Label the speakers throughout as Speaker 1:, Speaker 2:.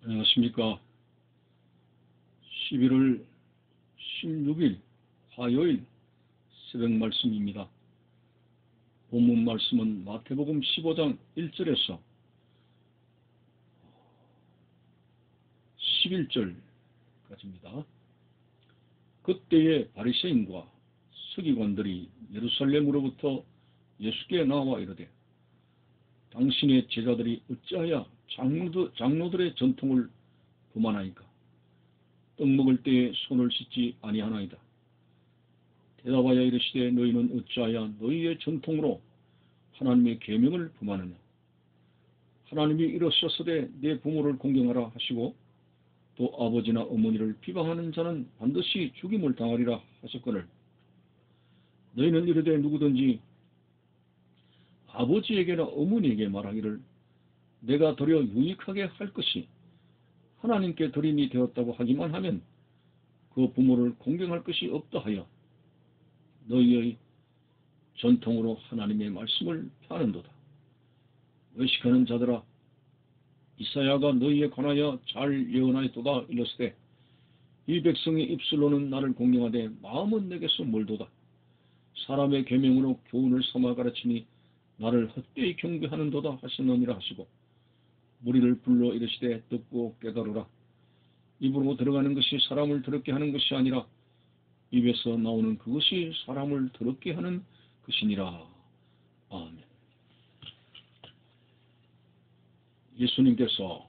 Speaker 1: 안녕하십니까. 11월 16일 화요일 새벽 말씀입니다. 본문 말씀은 마태복음 15장 1절에서 11절까지입니다. 그때에 바리새인과 서기관들이 예루살렘으로부터 예수께 나와 이르되, 당신의 제자들이 어찌하여 장로들의 전통을 범하나이까? 떡 먹을 때에 손을 씻지 아니하나이다. 대답하여 이르시되, 너희는 어찌하여 너희의 전통으로 하나님의 계명을 범하느냐? 하나님이 이르셨으되 내 부모를 공경하라 하시고, 또 아버지나 어머니를 비방하는 자는 반드시 죽임을 당하리라 하셨거늘, 너희는 이르되 누구든지 아버지에게나 어머니에게 말하기를 내가 도리어 유익하게 할 것이 하나님께 드림이 되었다고 하기만 하면 그 부모를 공경할 것이 없다 하여 너희의 전통으로 하나님의 말씀을 폐하는도다. 외식하는 자들아, 이사야가 너희에 관하여 잘 예언하였도다. 이르시되, 이 백성의 입술로는 나를 공경하되 마음은 내게서 멀도다. 사람의 계명으로 교훈을 삼아 가르치니 나를 헛되이 경배하는도다 하시느니라 하시고, 무리를 불러 이르시되 듣고 깨달으라. 입으로 들어가는 것이 사람을 더럽게 하는 것이 아니라 입에서 나오는 그것이 사람을 더럽게 하는 것이니라. 아멘. 예수님께서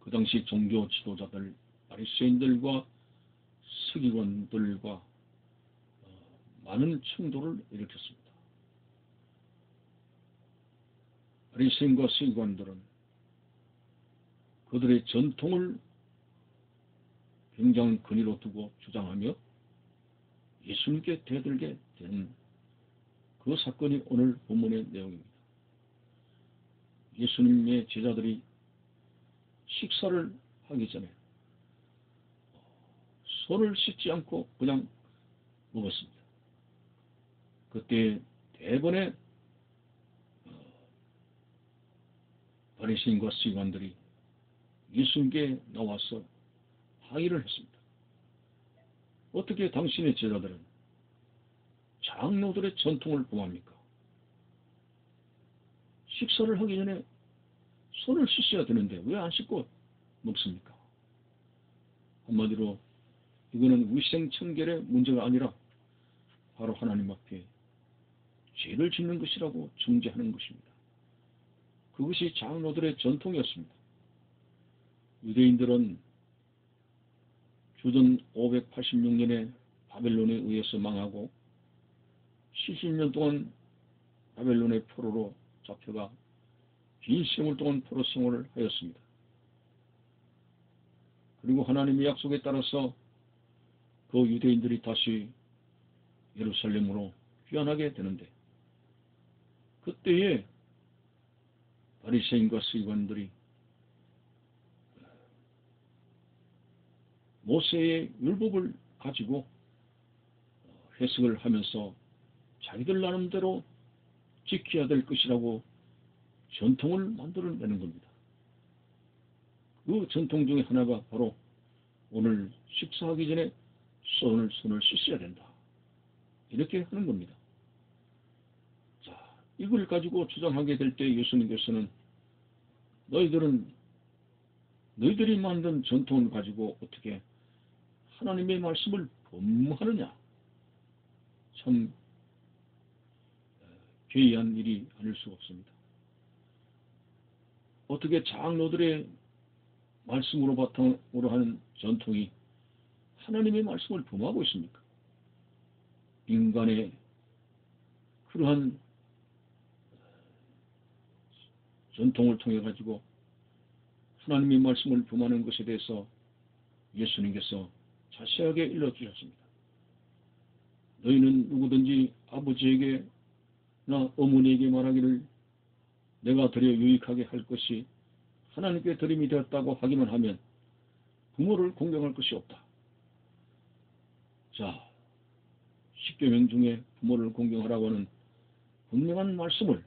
Speaker 1: 그 당시 종교 지도자들, 바리새인들과 서기관들과 많은 충돌을 일으켰습니다. 바리새인과 서기관들은 그들의 전통을 굉장히 근위로 두고 주장하며 예수님께 대들게 된 그 사건이 오늘 본문의 내용입니다. 예수님의 제자들이 식사를 하기 전에 손을 씻지 않고 그냥 먹었습니다. 그때 대번에 바리새인과 서기관들이 예수님께 나와서 항의를 했습니다. 어떻게 당신의 제자들은 장로들의 전통을 범합니까? 식사를 하기 전에 손을 씻어야 되는데 왜 안 씻고 먹습니까? 한마디로 이거는 위생청결의 문제가 아니라 바로 하나님 앞에 죄를 짓는 것이라고 정죄하는 것입니다. 그것이 장로들의 전통이었습니다. 유대인들은 주전 586년에 바벨론에 의해서 망하고 70년 동안 바벨론의 포로로 잡혀가 긴 세월 동안 포로 생활을 하였습니다. 그리고 하나님의 약속에 따라서 그 유대인들이 다시 예루살렘으로 귀환하게 되는데, 그때에 바리새인과 서기관들이 모세의 율법을 가지고 해석을 하면서 자기들 나름대로 지켜야 될 것이라고 전통을 만들어내는 겁니다. 그 전통 중에 하나가 바로 오늘 식사하기 전에 손을 씻어야 된다, 이렇게 하는 겁니다. 자, 이걸 가지고 주장하게 될 때 예수님께서는 너희들이 만든 전통을 가지고 어떻게 하나님의 말씀을 범하느냐, 참 괴이한 일이 아닐 수가 없습니다. 어떻게 장로들의 말씀으로 바탕으로 하는 전통이 하나님의 말씀을 범하고 있습니까? 인간의 그러한 전통을 통해 가지고 하나님의 말씀을 범하는 것에 대해서 예수님께서 자세하게 일러주셨습니다. 너희는 누구든지 아버지에게나 어머니에게 말하기를 내가 드려 유익하게 할 것이 하나님께 드림이 되었다고 하기만 하면 부모를 공경할 것이 없다. 자, 십계명 중에 부모를 공경하라고 하는 분명한 말씀을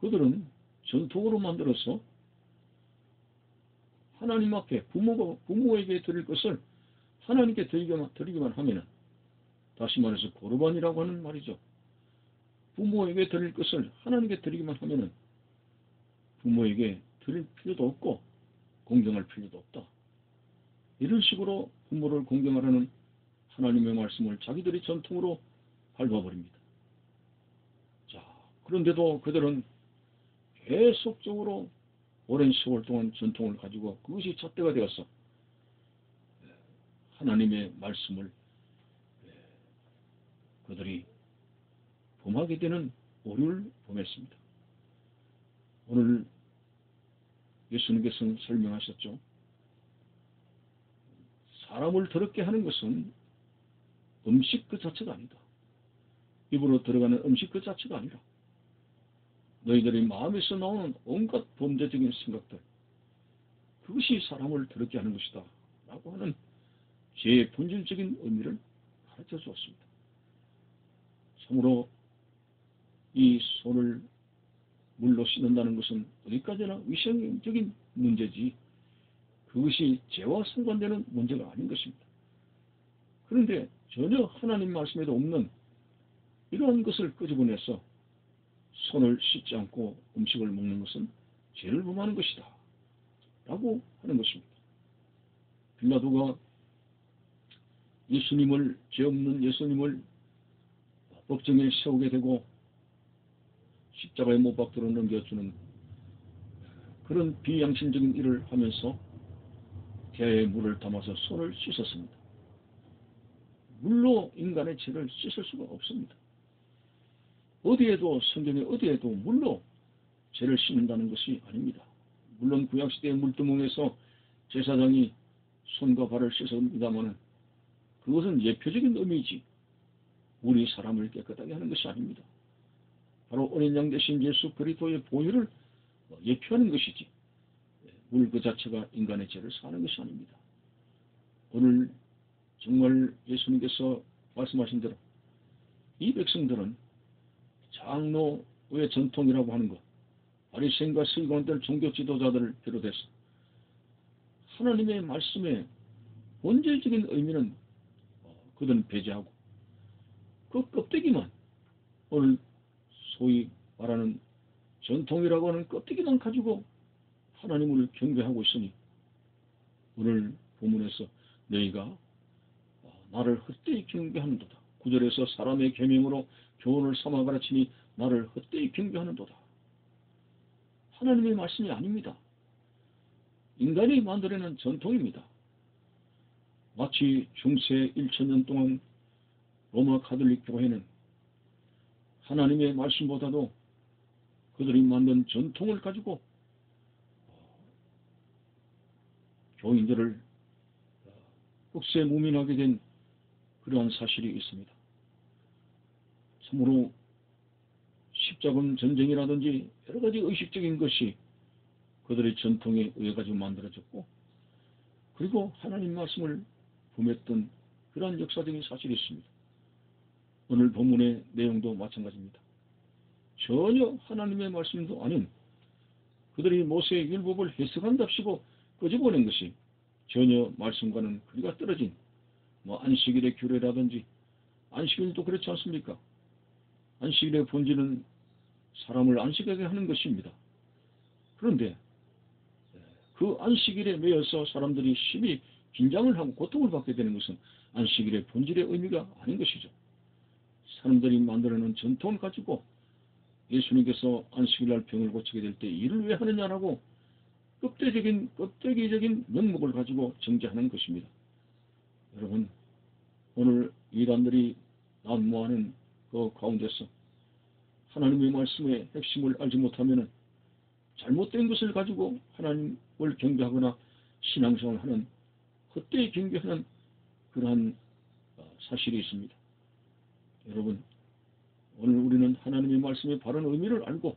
Speaker 1: 그들은 전통으로 만들어서 하나님 앞에 부모에게 드릴 것을 하나님께 드리기만 하면은, 다시 말해서 고르반이라고 하는 말이죠. 부모에게 드릴 것을 하나님께 드리기만 하면은 부모에게 드릴 필요도 없고 공경할 필요도 없다. 이런 식으로 부모를 공경하라는 하나님의 말씀을 자기들이 전통으로 밟아버립니다. 자, 그런데도 그들은 계속적으로 오랜 세월 동안 전통을 가지고 그것이 잣대가 되어서 하나님의 말씀을 그들이 범하게 되는 오류를 범했습니다. 오늘 예수님께서는 설명하셨죠. 사람을 더럽게 하는 것은 음식 그 자체가 아니다. 입으로 들어가는 음식 그 자체가 아니라 너희들이 마음에서 나오는 온갖 범죄적인 생각들, 그것이 사람을 더럽게 하는 것이다 라고 하는 죄의 본질적인 의미를 가르쳐 주었습니다. 참으로 이 손을 물로 씻는다는 것은 어디까지나 위생적인 문제지 그것이 죄와 상관되는 문제가 아닌 것입니다. 그런데 전혀 하나님 말씀에도 없는 이러한 것을 끄집어내서 손을 씻지 않고 음식을 먹는 것은 죄를 범하는 것이다 라고 하는 것입니다. 빌라도가 예수님을, 죄 없는 예수님을 법정에 세우게 되고 십자가에 못 박도록 넘겨주는 그런 비양심적인 일을 하면서 대야에 물을 담아서 손을 씻었습니다. 물로 인간의 죄를 씻을 수가 없습니다. 어디에도, 성경에 어디에도 물로 죄를 씻는다는 것이 아닙니다. 물론 구약시대의 물두멍에서 제사장이 손과 발을 씻습니다만 그것은 예표적인 의미이지 우리 사람을 깨끗하게 하는 것이 아닙니다. 바로 어린 양 대신 예수 그리스도의 보혈을 예표하는 것이지 물 그 자체가 인간의 죄를 사하는 것이 아닙니다. 오늘 정말 예수님께서 말씀하신 대로 이 백성들은 장로의 전통이라고 하는 것, 바리새인과 서기관들, 종교 지도자들을 비롯해서 하나님의 말씀의 본질적인 의미는 그들은 배제하고 그 껍데기만, 오늘 소위 말하는 전통이라고 하는 껍데기만 가지고 하나님을 경배하고 있으니 오늘 본문에서 너희가 나를 헛되이 경배하는도다. 9절에서 사람의 계명으로 교훈을 삼아 가르치니 나를 헛되이 경배하는도다. 하나님의 말씀이 아닙니다. 인간이 만들어낸 전통입니다. 마치 중세 1000년 동안 로마 가톨릭 교회는 하나님의 말씀보다도 그들이 만든 전통을 가지고 교인들을 흑세무민하게 된 그러한 사실이 있습니다. 참으로 십자군 전쟁이라든지 여러 가지 의식적인 것이 그들의 전통에 의해 가지고 만들어졌고, 그리고 하나님 말씀을 범했던 그러한 역사적인 사실이 있습니다. 오늘 본문의 내용도 마찬가지입니다. 전혀 하나님의 말씀도 아닌 그들이 모세의 율법을 해석한답시고 끄집어낸 것이 전혀 말씀과는 거리가 떨어진 안식일의 규례라든지, 안식일도 그렇지 않습니까? 안식일의 본질은 사람을 안식하게 하는 것입니다. 그런데 그 안식일에 매여서 사람들이 심히 긴장을 하고 고통을 받게 되는 것은 안식일의 본질의 의미가 아닌 것이죠. 사람들이 만들어놓은 전통을 가지고 예수님께서 안식일날 병을 고치게 될 때 일을 왜 하느냐라고 껍데기적인 명목을 가지고 정죄하는 것입니다. 여러분, 오늘 이단들이 난무하는 그 가운데서 하나님의 말씀의 핵심을 알지 못하면 잘못된 것을 가지고 하나님을 경배하거나 신앙생활을 하는, 헛되이 경배하는 그러한 사실이 있습니다. 여러분, 오늘 우리는 하나님의 말씀의 바른 의미를 알고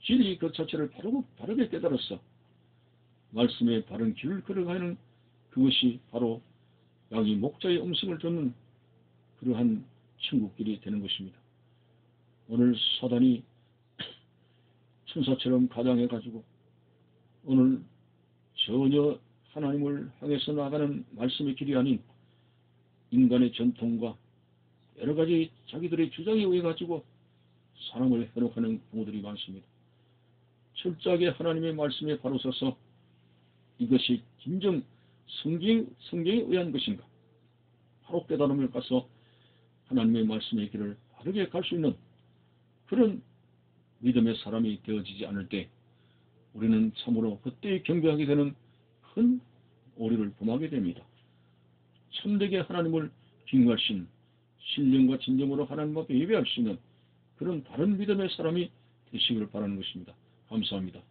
Speaker 1: 진리 그 자체를 바르게 깨달았어 말씀의 바른 길을 걸어가는 그것이 바로 양이 목자의 음성을 듣는 그러한 천국길이 되는 것입니다. 오늘 사단이 천사처럼 가장해가지고 오늘 전혀 하나님을 향해서 나가는 말씀의 길이 아닌 인간의 전통과 여러 가지 자기들의 주장에 의해 가지고 사람을 현혹하는 부모들이 많습니다. 철저하게 하나님의 말씀에 바로 서서 이것이 진정 성경에 의한 것인가 바로 깨달음을 가서 하나님의 말씀의 길을 바르게 갈 수 있는 그런 믿음의 사람이 되어지지 않을 때 우리는 참으로 헛되이 경배하게 되는 큰 오류를 범하게 됩니다. 참되게 하나님을 경외하신 신령과 진정으로 하나님 앞에 예배할 수 있는 그런 바른 믿음의 사람이 되시길 바라는 것입니다. 감사합니다.